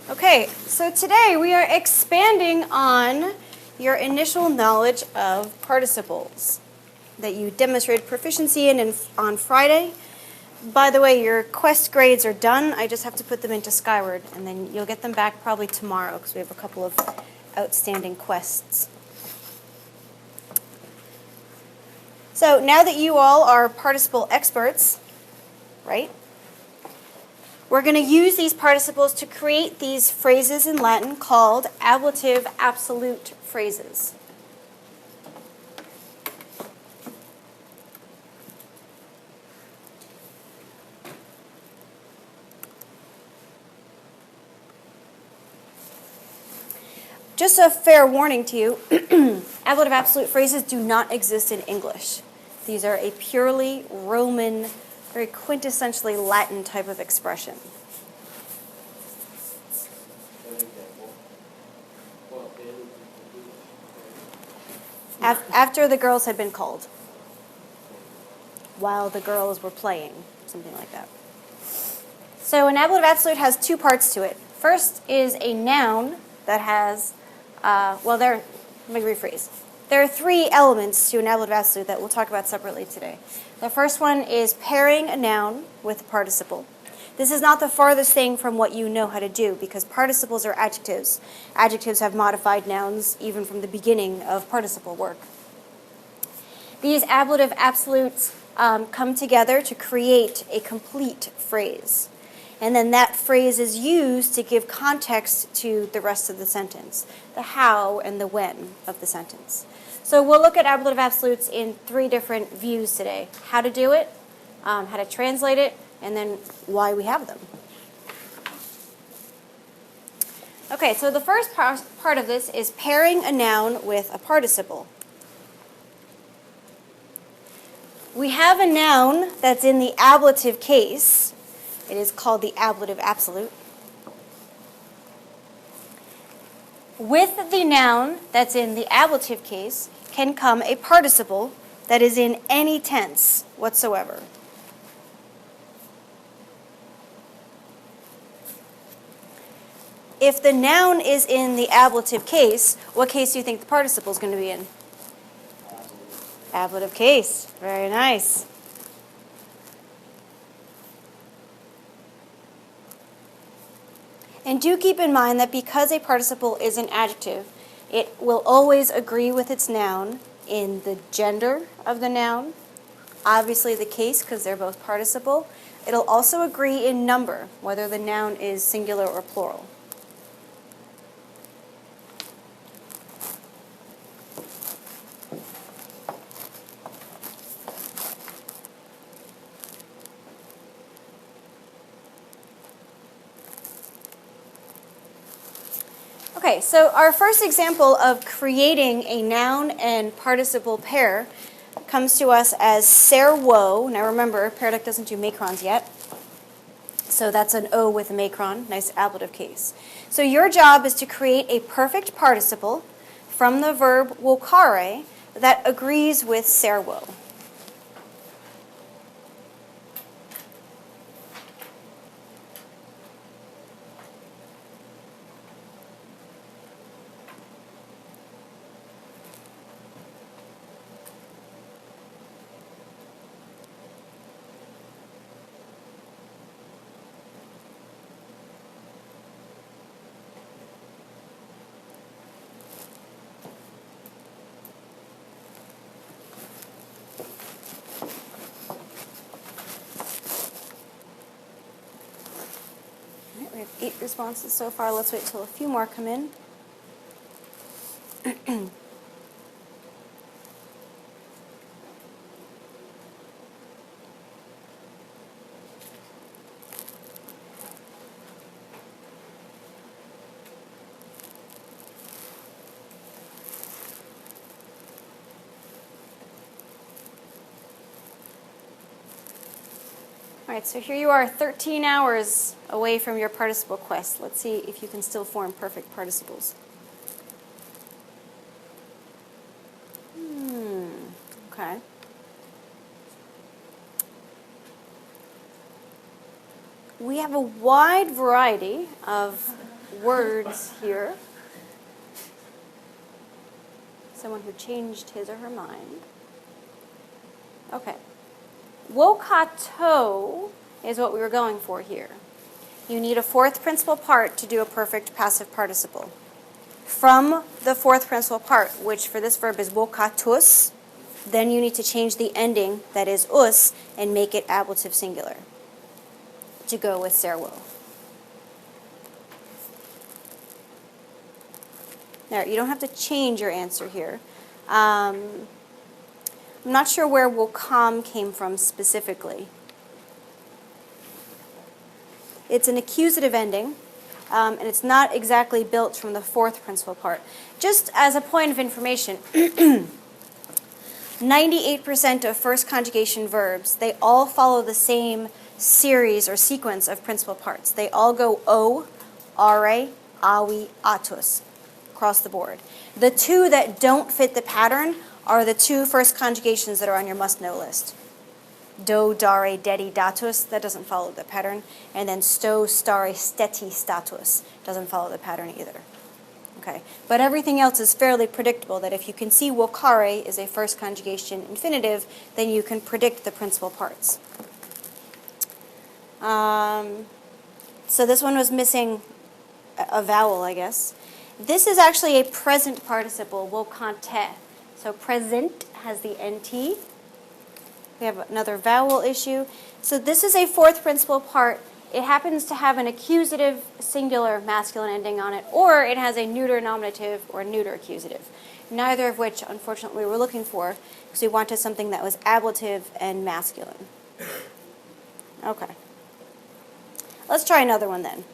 Okay, so today we are expanding on your initial knowledge of participles that you demonstrated proficiency in on Friday. By the way, your quest grades are done. I just have to put them into Skyward, and then you'll get them back probably tomorrow because we have a couple of outstanding quests. So now that you all are participle experts, right? We're going to use these participles to create these phrases in Latin called ablative absolute phrases. Just a fair warning to you, ablative absolute phrases do not exist in English. These are a purely Roman, very quintessentially Latin type of expression. After the girls had been called, while the girls were playing, something like that. So an ablative absolute has two parts to it. First is a noun that has, let me rephrase. There are three elements to an ablative absolute that we'll talk about separately today. The first one is pairing a noun with a participle. This is not the farthest thing from what you know how to do because participles are adjectives. Adjectives have modified nouns even from the beginning of participle work. These ablative absolutes come together to create a complete phrase. And then that phrase is used to give context to the rest of the sentence, the how and the when of the sentence. So we'll look at ablative absolutes in three different views today. How to do it, how to translate it, and then why we have them. Okay, so the first part of this is pairing a noun with a participle. We have a noun that's in the ablative case. It is called the ablative absolute. With the noun that's in the ablative case can come a participle that is in any tense whatsoever. If the noun is in the ablative case, what case do you think the participle is going to be in? Ablative case. Very nice. And do keep in mind that because a participle is an adjective, it will always agree with its noun in the gender of the noun, obviously the case because they're both participle. It'll also agree in number, whether the noun is singular or plural. Okay, so our first example of creating a noun and participle pair comes to us as Swivl. Now remember, Paradox doesn't do macrons yet, so that's an O with a macron, nice ablative case. So your job is to create a perfect participle from the verb vocare that agrees with Swivl. We have 8 responses so far. Let's wait till a few more come in. All right, so here you are 13 hours away from your participle quest. Let's see if you can still form perfect participles. Okay. We have a wide variety of words here. Someone who changed his or her mind. Okay. Wokato is what we were going for here. You need a fourth principal part to do a perfect passive participle. From the fourth principal part, which for this verb is wokatus, then you need to change the ending, that is us, and make it ablative singular to go with Swivl. Now, you don't have to change your answer here. I'm not sure where wokam came from specifically. It's an accusative ending, and it's not exactly built from the fourth principal part. Just as a point of information, 98% of first conjugation verbs, they all follow the same series or sequence of principal parts. They all go o, are, awi, atus across the board. The two that don't fit the pattern are the two first conjugations that are on your must-know list. Do, dare, dedi, datus, that doesn't follow the pattern. And then sto, stare, steti, status, doesn't follow the pattern either. Okay, but everything else is fairly predictable, that if you can see vocare is a first conjugation infinitive, then you can predict the principal parts. So this one was missing a vowel, I guess. This is actually a present participle, vokante. So present has the NT. We have another vowel issue. So this is a fourth principal part. It happens to have an accusative singular masculine ending on it, or it has a neuter nominative or neuter accusative. Neither of which, unfortunately, we were looking for, because we wanted something that was ablative and masculine. Okay. Let's try another one then.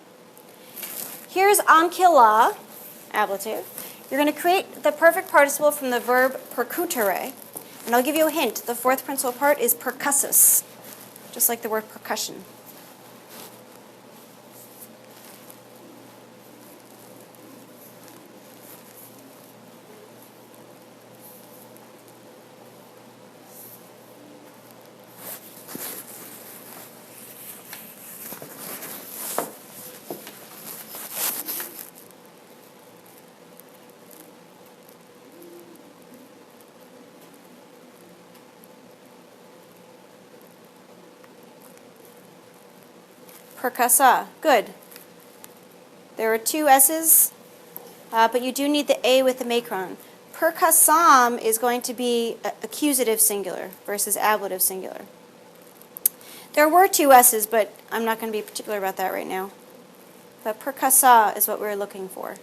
Here's ankila, ablative. You're going to create the perfect participle from the verb percutere. And I'll give you a hint. The fourth principal part is percussus, just like the word percussion. Percussa. Good. There are two S's, but you do need the A with the macron. Percussam is going to be accusative singular versus ablative singular. There were two S's, but I'm not going to be particular about that right now. But percussa is what we're looking for.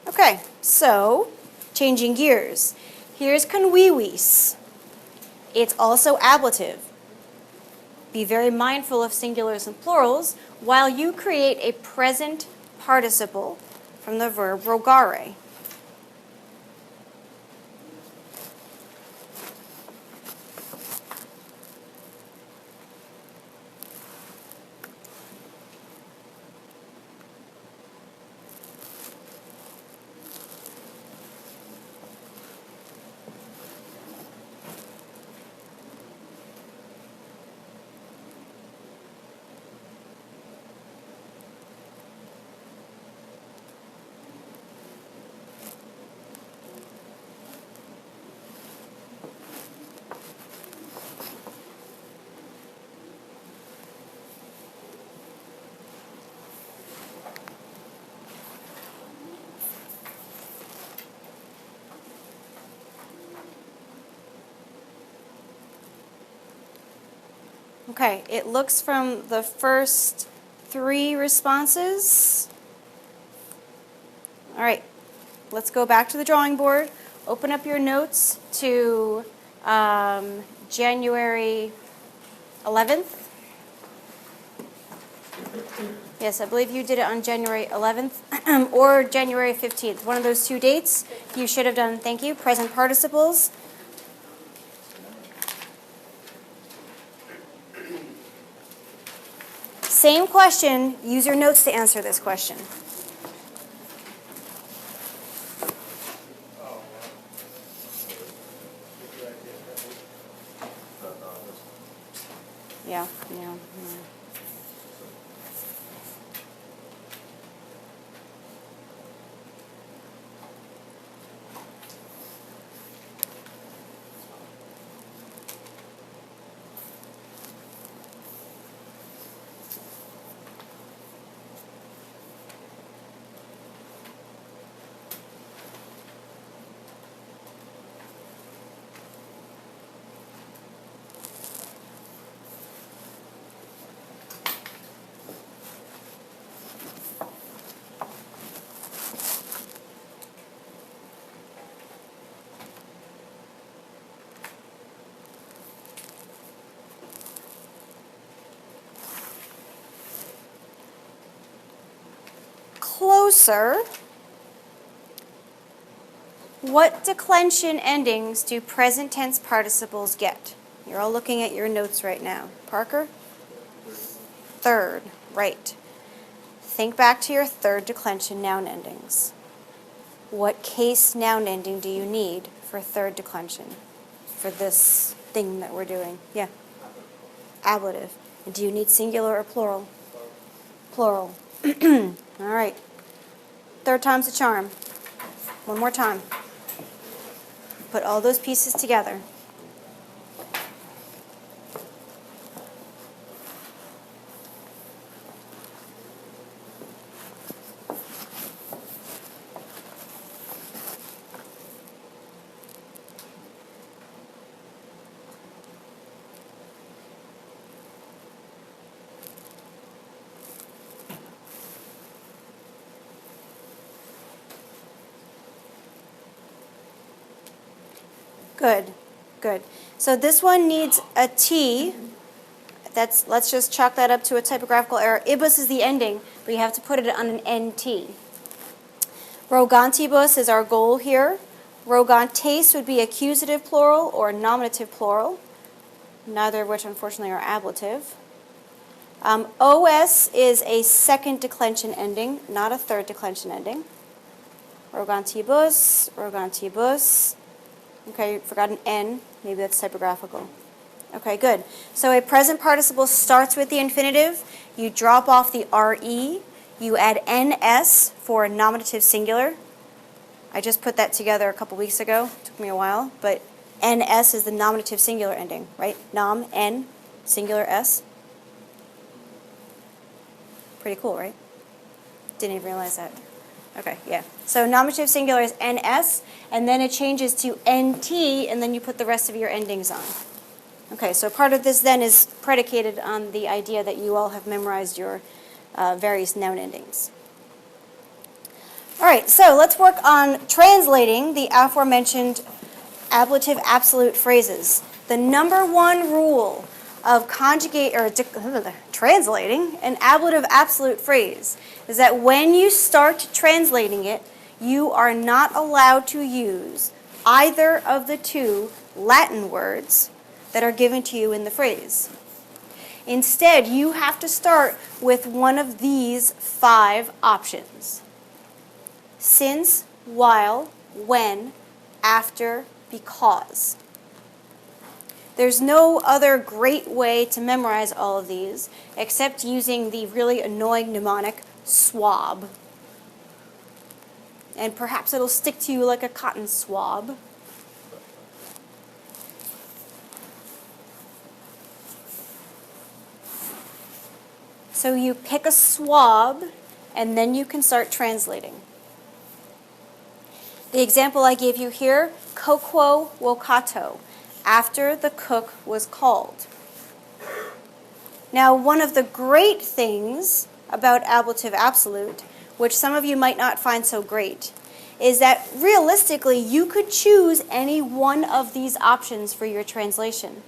Okay, so changing gears. Here's conwiwis. It's also ablative. Be very mindful of singulars and plurals while you create a present participle from the verb rogare. Okay, it looks from the first three responses. All right, let's go back to the drawing board. Open up your notes to January 11th. Yes, I believe you did it on January 11th or January 15th. One of those two dates you should have done, thank you, present participles. Same question, use your notes to answer this question. Yeah. closer, what declension endings do present tense participles get? You're all looking at your notes right now. Parker? Third, right. Think back to your third declension noun endings. What case noun ending do you need for third declension for this thing that we're doing? Yeah. Ablative. And do you need singular or plural? Plural. All right. Third time's the charm. One more time. Put all those pieces together. Good, good. So this one needs a T. Let's just chalk that up to a typographical error. Ibus is the ending, but you have to put it on an NT. Rogantibus is our goal here. Rogantes would be accusative plural or nominative plural, neither of which unfortunately are ablative. OS is a second declension ending, not a third declension ending. Rogantibus, rogantibus. Okay, forgot an N. Maybe that's typographical. Okay, good. So a present participle starts with the infinitive. You drop off the RE. You add NS for nominative singular. I just put that together a couple weeks ago. It took me a while. But NS is the nominative singular ending, right? Nom, N, singular S. Pretty cool, right? Didn't even realize that. Okay, yeah. So nominative singular is NS, and then it changes to NT, and then you put the rest of your endings on. Okay, so part of this then is predicated on the idea that you all have memorized your various noun endings. All right, so let's work on translating the aforementioned ablative absolute phrases. The number one rule of translating an ablative absolute phrase is that when you start translating it, you are not allowed to use either of the two Latin words that are given to you in the phrase. Instead, you have to start with one of these 5 options: since, while, when, after, because. There's no other great way to memorize all of these except using the really annoying mnemonic swab. And perhaps it'll stick to you like a cotton swab. So you pick a swab, and then you can start translating. The example I gave you here, coquo vocato, after the cook was called. Now, one of the great things about ablative absolute, which some of you might not find so great, is that realistically you could choose any one of these options for your translation.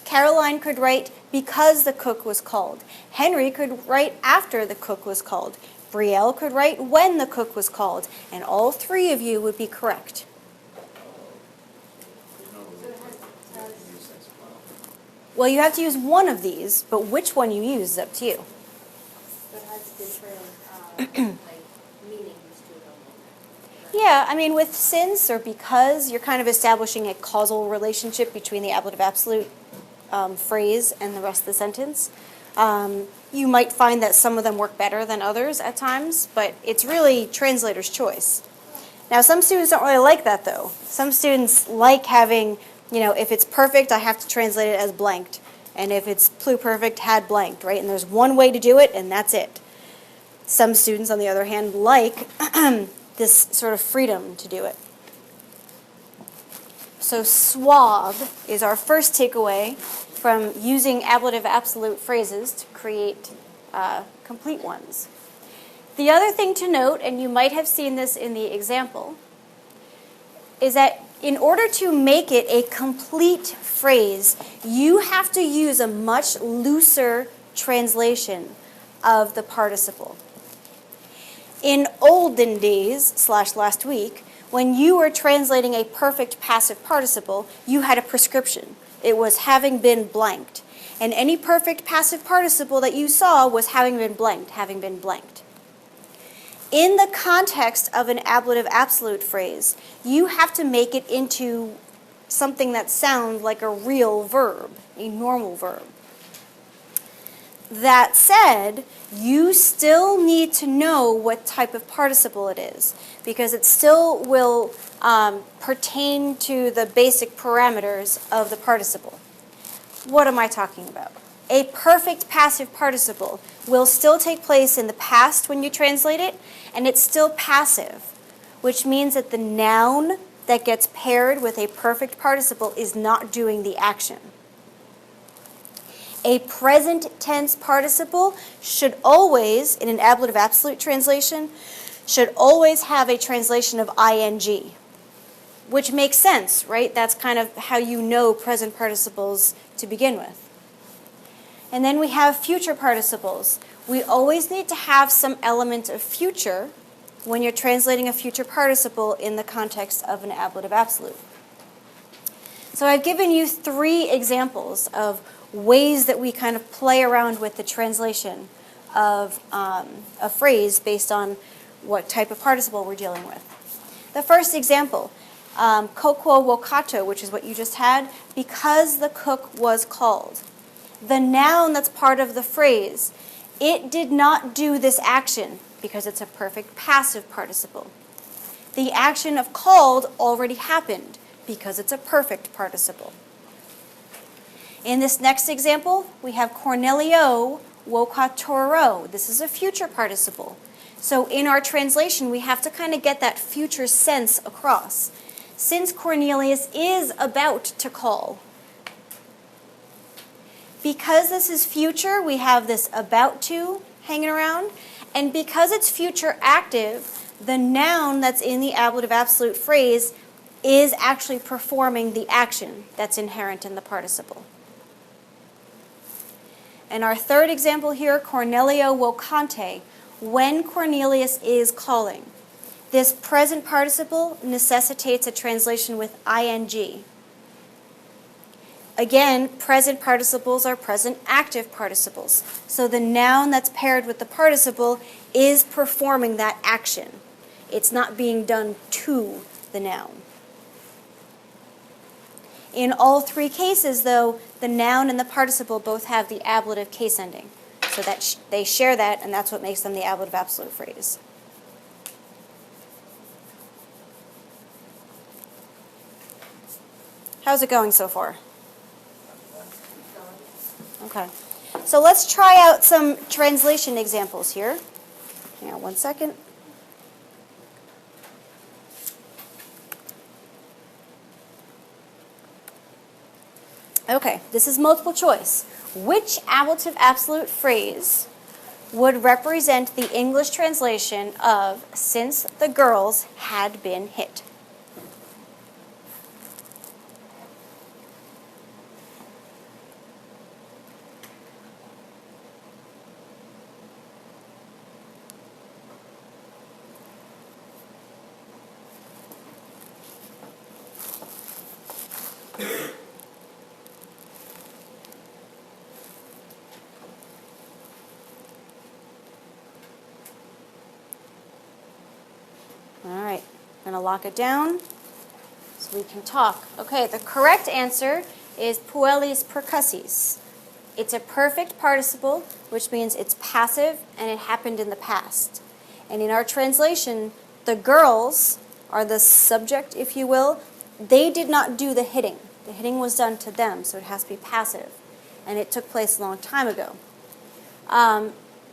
Caroline could write because the cook was called. Henry could write after the cook was called. Brielle could write when the cook was called. And all 3 of you would be correct. Well, you have to use one of these, but which one you use is up to you. But it has different meanings to them. Yeah, I mean, with since or because, you're kind of establishing a causal relationship between the ablative absolute phrase and the rest of the sentence. You might find that some of them work better than others at times, but it's really translator's choice. Now, some students don't really like that, though. Some students like having, if it's perfect, I have to translate it as blanked. And if it's pluperfect, had blanked, right? And there's one way to do it, and that's it. Some students, on the other hand, like this sort of freedom to do it. So swab is our first takeaway from using ablative absolute phrases to create complete ones. The other thing to note, and you might have seen this in the example, is that in order to make it a complete phrase, you have to use a much looser translation of the participle. In olden days / last week, when you were translating a perfect passive participle, you had a prescription. It was having been blanked. And any perfect passive participle that you saw was having been blanked, having been blanked. In the context of an ablative absolute phrase, you have to make it into something that sounds like a real verb, a normal verb. That said, you still need to know what type of participle it is, because it still will pertain to the basic parameters of the participle. What am I talking about? A perfect passive participle will still take place in the past when you translate it, and it's still passive, which means that the noun that gets paired with a perfect participle is not doing the action. A present tense participle should always, in an ablative absolute translation, should always have a translation of ing, which makes sense, right? That's kind of how you know present participles to begin with. And then we have future participles. We always need to have some element of future when you're translating a future participle in the context of an ablative absolute. So I've given you 3 examples of ways that we kind of play around with the translation of a phrase based on what type of participle we're dealing with. The first example, kokwo wokato, which is what you just had, because the cook was called. The noun that's part of the phrase, it did not do this action because it's a perfect passive participle. The action of called already happened because it's a perfect participle. In this next example, we have Cornelio wokatoro. This is a future participle. So in our translation, we have to kind of get that future sense across. Since Cornelius is about to call, because this is future, we have this about to hanging around. And because it's future active, the noun that's in the ablative absolute phrase is actually performing the action that's inherent in the participle. And our third example here, Cornelio wokante, when Cornelius is calling. This present participle necessitates a translation with ing. Again, present participles are present active participles. So the noun that's paired with the participle is performing that action. It's not being done to the noun. In all 3 cases, though, the noun and the participle both have the ablative case ending. So that they share that, and that's what makes them the ablative absolute phrase. How's it going so far? Okay. So let's try out some translation examples here. Hang on one second. Okay, this is multiple choice. Which ablative absolute phrase would represent the English translation of since the girls had been hit? All right, I'm going to lock it down so we can talk. Okay, the correct answer is puellis percussis. It's a perfect participle, which means it's passive and it happened in the past. And in our translation, the girls are the subject, if you will. They did not do the hitting. The hitting was done to them, so it has to be passive. And it took place a long time ago.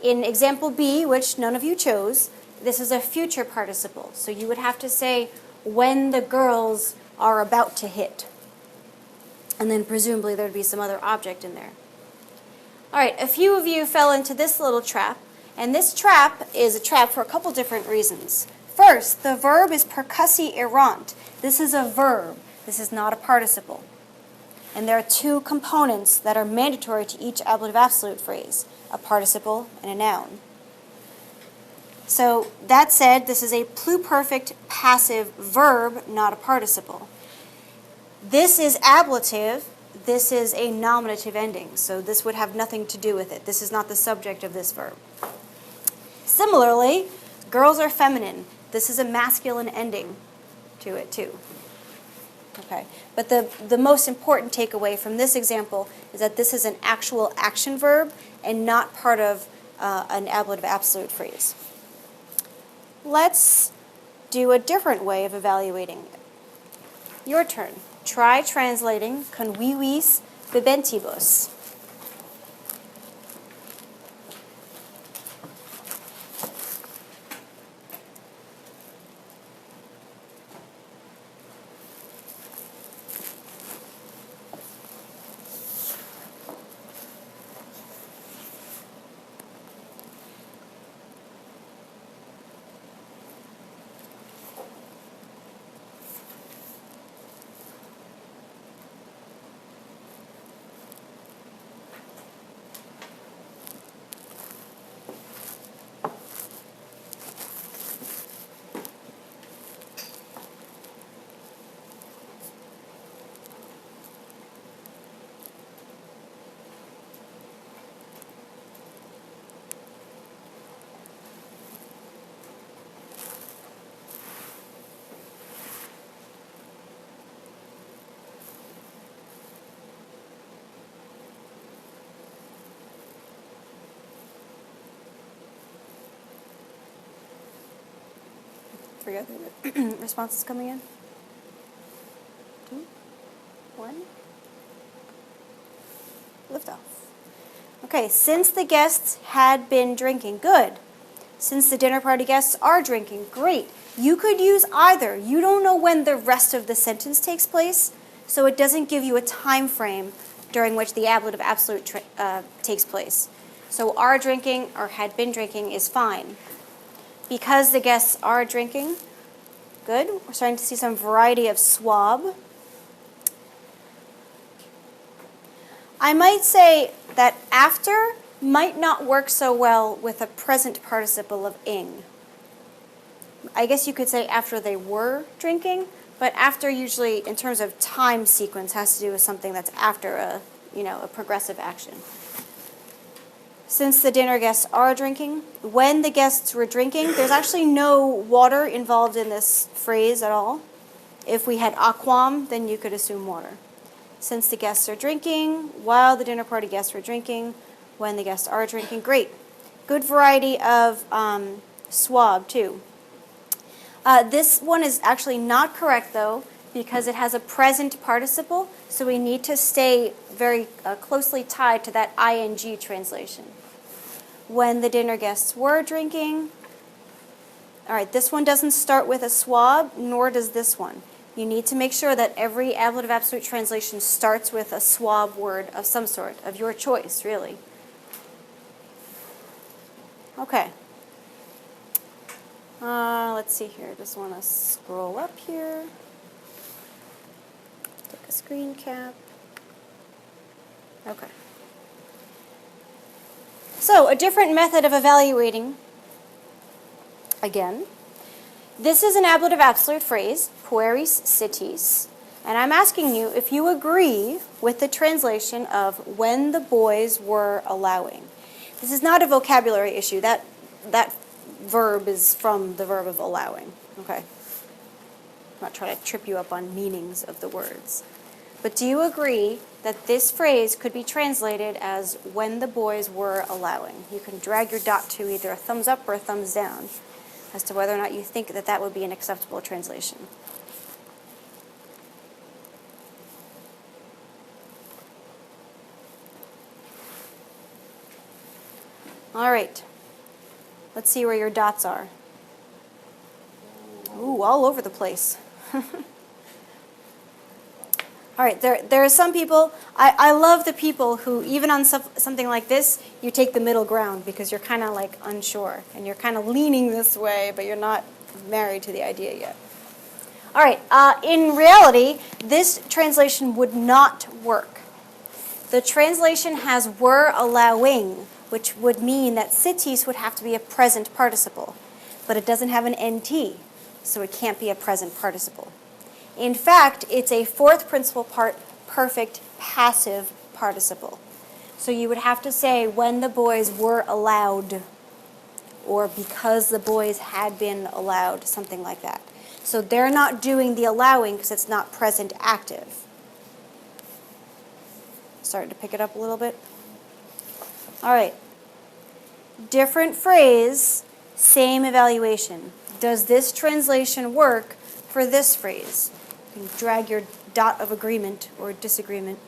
In example B, which none of you chose, this is a future participle. So you would have to say when the girls are about to hit. And then presumably there would be some other object in there. All right, a few of you fell into this little trap. And this trap is a trap for a couple different reasons. First, the verb is percussi errant. This is a verb. This is not a participle. And there are 2 components that are mandatory to each ablative absolute phrase, a participle and a noun. So that said, this is a pluperfect passive verb, not a participle. This is ablative. This is a nominative ending, so this would have nothing to do with it. This is not the subject of this verb. Similarly, girls are feminine. This is a masculine ending to it too. Okay, but the most important takeaway from this example is that this is an actual action verb and not part of an ablative absolute phrase. Let's do a different way of evaluating it. Your turn. Try translating convivis bibentibus. Three other responses coming in. 2, 1. Lift off. Okay, since the guests had been drinking, good. Since the dinner party guests are drinking, great. You could use either. You don't know when the rest of the sentence takes place, so it doesn't give you a time frame during which the ablative absolute takes place. So are drinking or had been drinking is fine. Because the guests are drinking, good. We're starting to see some variety of swab. I might say that after might not work so well with a present participle of ing. I guess you could say after they were drinking, but after usually in terms of time sequence has to do with something that's after a progressive action. Since the dinner guests are drinking, when the guests were drinking, there's actually no water involved in this phrase at all. If we had aquam, then you could assume water. Since the guests are drinking, while the dinner party guests were drinking, when the guests are drinking, great. Good variety of swab, too. This one is actually not correct, though, because it has a present participle, so we need to stay very closely tied to that ing translation. When the dinner guests were drinking, all right, this one doesn't start with a swab, nor does this one. You need to make sure that every ablative absolute translation starts with a swab word of some sort, of your choice, really. Okay. Let's see here. Just want to scroll up here. Take a screen cap. Okay. So, a different method of evaluating, again. This is an ablative absolute phrase, pueris sitis, and I'm asking you if you agree with the translation of when the boys were allowing. This is not a vocabulary issue. That verb is from the verb of allowing, okay? I'm not trying to trip you up on meanings of the words. But do you agree that this phrase could be translated as when the boys were allowing? You can drag your dot to either a thumbs up or a thumbs down as to whether or not you think that that would be an acceptable translation. All right. Let's see where your dots are. Ooh, all over the place. All right, there are some people, I love the people who, even on something like this, you take the middle ground because you're kind of like unsure and you're kind of leaning this way, but you're not married to the idea yet. All right, in reality, this translation would not work. The translation has were allowing, which would mean that sitis would have to be a present participle. but it doesn't have an NT, so it can't be a present participle. In fact, it's a fourth principal part perfect passive participle. So you would have to say when the boys were allowed, or because the boys had been allowed, something like that. So they're not doing the allowing because it's not present active. Starting to pick it up a little bit. All right. Different phrase, same evaluation. Does this translation work for this phrase? You can drag your dot of agreement or disagreement.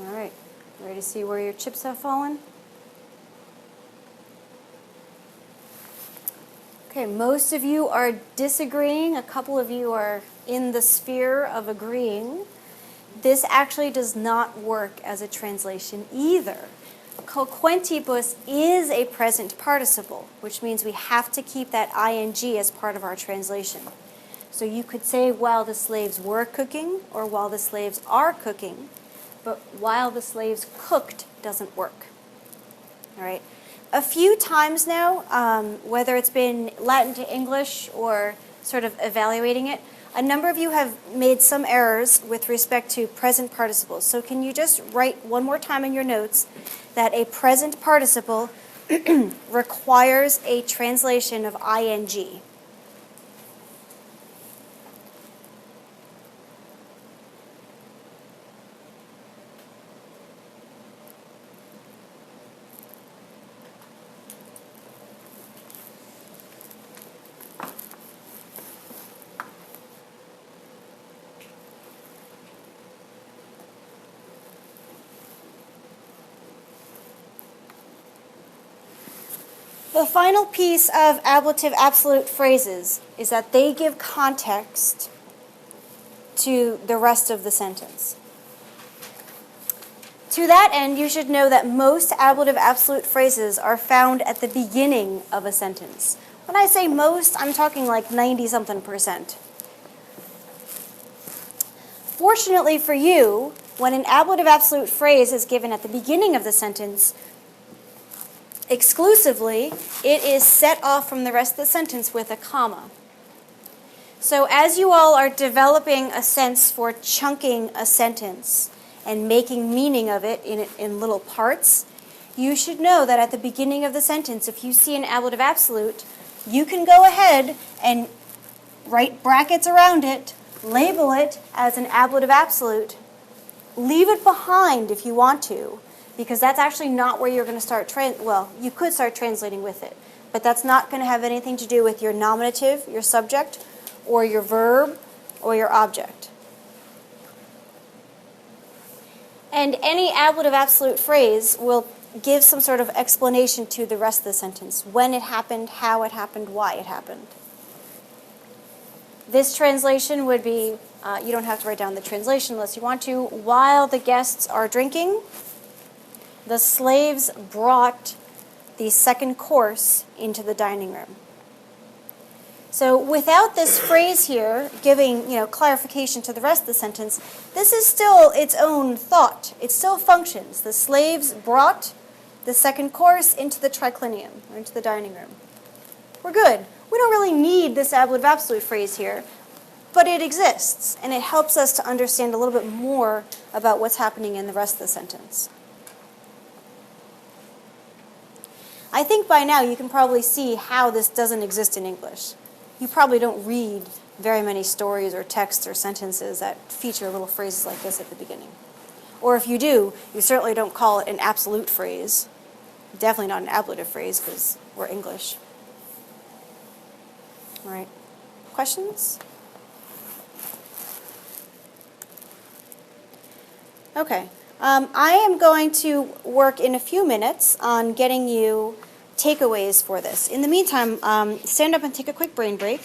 All right, ready to see where your chips have fallen? Okay, most of you are disagreeing. A couple of you are in the sphere of agreeing. This actually does not work as a translation either. Coquentibus is a present participle, which means we have to keep that ing as part of our translation. So you could say while the slaves were cooking or while the slaves are cooking, but while the slaves cooked doesn't work. All right. A few times now, whether it's been Latin to English or sort of evaluating it, a number of you have made some errors with respect to present participles. So can you just write one more time in your notes that a present participle requires a translation of ing? The final piece of ablative absolute phrases is that they give context to the rest of the sentence. To that end, you should know that most ablative absolute phrases are found at the beginning of a sentence. When I say most, I'm talking like 90-something%. Fortunately for you, when an ablative absolute phrase is given at the beginning of the sentence, exclusively, it is set off from the rest of the sentence with a comma. So as you all are developing a sense for chunking a sentence and making meaning of it in little parts, you should know that at the beginning of the sentence, if you see an ablative absolute, you can go ahead and write brackets around it, label it as an ablative absolute, leave it behind if you want to, because that's actually not where you're going to start, you could start translating with it, but that's not going to have anything to do with your nominative, your subject, or your verb, or your object. And any ablative absolute phrase will give some sort of explanation to the rest of the sentence, when it happened, how it happened, why it happened. This translation would be, you don't have to write down the translation unless you want to, while the guests are drinking, the slaves brought the second course into the dining room. So without this phrase here giving, clarification to the rest of the sentence, this is still its own thought. It still functions. The slaves brought the second course into the triclinium, or into the dining room. We're good. We don't really need this ablative absolute phrase here, but it exists, and it helps us to understand a little bit more about what's happening in the rest of the sentence. I think by now you can probably see how this doesn't exist in English. You probably don't read very many stories or texts or sentences that feature little phrases like this at the beginning. Or if you do, you certainly don't call it an absolute phrase. Definitely not an ablative phrase because we're English. All right. Questions? Okay. I am going to work in a few minutes on getting you takeaways for this. In the meantime, stand up and take a quick brain break.